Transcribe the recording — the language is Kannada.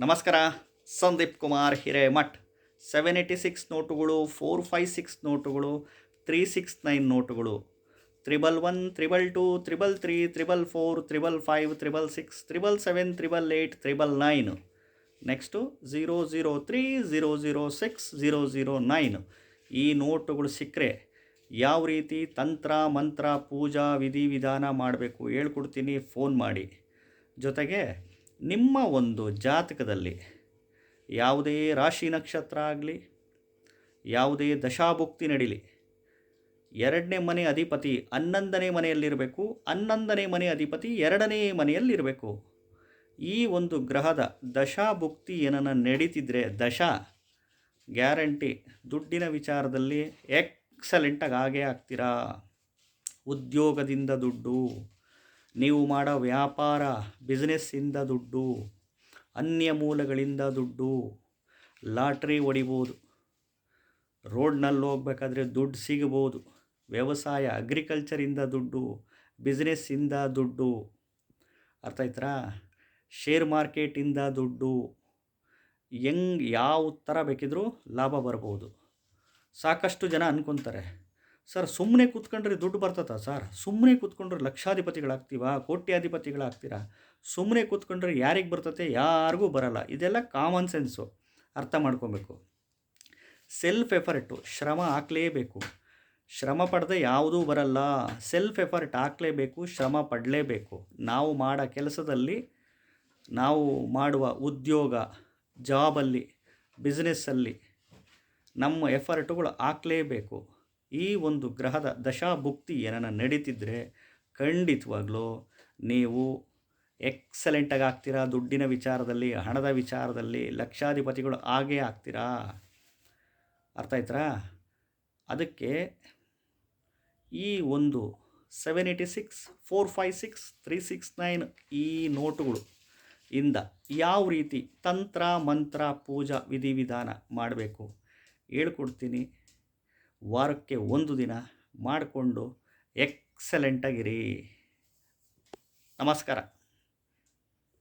ನಮಸ್ಕಾರ. ಸಂದೀಪ್ ಕುಮಾರ್ ಹಿರೇಮಠ್. 786 ನೋಟುಗಳು, 456 ನೋಟುಗಳು, 369 ನೋಟುಗಳು, 111, 222, 333, 444, 555, 666, 777, 888, 999. ನೆಕ್ಸ್ಟು 003, 006, 009. ಈ ನೋಟುಗಳು ಸಿಕ್ಕರೆ ಯಾವ ರೀತಿ ತಂತ್ರ ಮಂತ್ರ ಪೂಜಾ ವಿಧಿವಿಧಾನ ಮಾಡಬೇಕು ಹೇಳ್ಕೊಡ್ತೀನಿ, ಫೋನ್ ಮಾಡಿ. ಜೊತೆಗೆ ನಿಮ್ಮ ಒಂದು ಜಾತಕದಲ್ಲಿ ಯಾವುದೇ ರಾಶಿ ನಕ್ಷತ್ರ ಆಗಲಿ, ಯಾವುದೇ ದಶಾಭುಕ್ತಿ ನಡೀಲಿ, 2ನೇ ಮನೆ ಅಧಿಪತಿ 11ನೇ ಮನೆಯಲ್ಲಿರಬೇಕು, 11ನೇ ಮನೆ ಅಧಿಪತಿ 2ನೇ ಮನೆಯಲ್ಲಿರಬೇಕು. ಈ ಒಂದು ಗ್ರಹದ ದಶಾಭುಕ್ತಿ ಏನನ್ನ ನಡೀತಿದ್ರೆ ದಶಾ ಗ್ಯಾರಂಟಿ ದುಡ್ಡಿನ ವಿಚಾರದಲ್ಲಿ ಎಕ್ಸಲೆಂಟಾಗಿ ಆಗೇ ಆಗ್ತೀರಾ. ಉದ್ಯೋಗದಿಂದ ದುಡ್ಡು, ನೀವು ಮಾಡೋ ವ್ಯಾಪಾರ ಬಿಸ್ನೆಸ್ಸಿಂದ ದುಡ್ಡು, ಅನ್ಯ ಮೂಲಗಳಿಂದ ದುಡ್ಡು, ಲಾಟ್ರಿ ಹೊಡಿಬೋದು, ರೋಡ್ನಲ್ಲಿ ಹೋಗ್ಬೇಕಾದ್ರೆ ದುಡ್ಡು ಸಿಗ್ಬೋದು, ವ್ಯವಸಾಯ ಅಗ್ರಿಕಲ್ಚರಿಂದ ದುಡ್ಡು, ಬಿಸ್ನೆಸ್ಸಿಂದ ದುಡ್ಡು, ಅರ್ಥ ಆಯ್ತಾ, ಶೇರ್ ಮಾರ್ಕೆಟಿಂದ ದುಡ್ಡು, ಯಾವ ಥರ ಬೇಕಿದ್ರೂ ಲಾಭ ಬರ್ಬೋದು. ಸಾಕಷ್ಟು ಜನ ಅಂದ್ಕೊತಾರೆ, ಸರ್ ಸುಮ್ಮನೆ ಕೂತ್ಕೊಂಡ್ರೆ ದುಡ್ಡು ಬರ್ತದ ಸರ್, ಸುಮ್ಮನೆ ಕೂತ್ಕೊಂಡ್ರೆ ಲಕ್ಷಾಧಿಪತಿಗಳಾಗ್ತೀವಾ, ಕೋಟ್ಯಾಧಿಪತಿಗಳಾಗ್ತೀರಾ, ಸುಮ್ಮನೆ ಕೂತ್ಕೊಂಡ್ರೆ ಯಾರಿಗೆ ಬರ್ತತೆ, ಯಾರಿಗೂ ಬರಲ್ಲ. ಇದೆಲ್ಲ ಕಾಮನ್ ಸೆನ್ಸು, ಅರ್ಥ ಮಾಡ್ಕೊಬೇಕು. ಸೆಲ್ಫ್ ಎಫರ್ಟು, ಶ್ರಮ ಹಾಕಲೇಬೇಕು. ಶ್ರಮ ಪಡೆದ ಯಾವುದೂ ಬರಲ್ಲ. ಸೆಲ್ಫ್ ಎಫರ್ಟ್ ಹಾಕಲೇಬೇಕು, ಶ್ರಮ ಪಡಲೇಬೇಕು. ನಾವು ಮಾಡೋ ಕೆಲಸದಲ್ಲಿ, ನಾವು ಮಾಡುವ ಉದ್ಯೋಗ, ಜಾಬಲ್ಲಿ, ಬಿಸ್ನೆಸ್ಸಲ್ಲಿ ನಮ್ಮ ಎಫರ್ಟುಗಳು ಹಾಕಲೇಬೇಕು. ಈ ಒಂದು ಗ್ರಹದ ದಶಾಭುಕ್ತಿ ಏನನ್ನ ನಡೀತಿದ್ರೆ ಖಂಡಿತವಾಗ್ಲೂ ನೀವು ಎಕ್ಸಲೆಂಟಾಗಿ ಆಗ್ತೀರಾ. ದುಡ್ಡಿನ ವಿಚಾರದಲ್ಲಿ, ಹಣದ ವಿಚಾರದಲ್ಲಿ ಲಕ್ಷಾಧಿಪತಿಗಳು ಆಗೇ ಆಗ್ತೀರಾ. ಅರ್ಥ ಆಯ್ತಾ? ಅದಕ್ಕೆ ಈ ಒಂದು 786, 456, 369 ಈ ನೋಟುಗಳು ಇಂದ ಯಾವ ರೀತಿ ತಂತ್ರ ಮಂತ್ರ ಪೂಜಾ ವಿಧಿವಿಧಾನ ಮಾಡಬೇಕು ಹೇಳ್ಕೊಡ್ತೀನಿ. ವಾರಕ್ಕೆ 1 ದಿನ ಮಾಡಿಕೊಂಡು ಎಕ್ಸಲೆಂಟಾಗಿರಿ. ನಮಸ್ಕಾರ.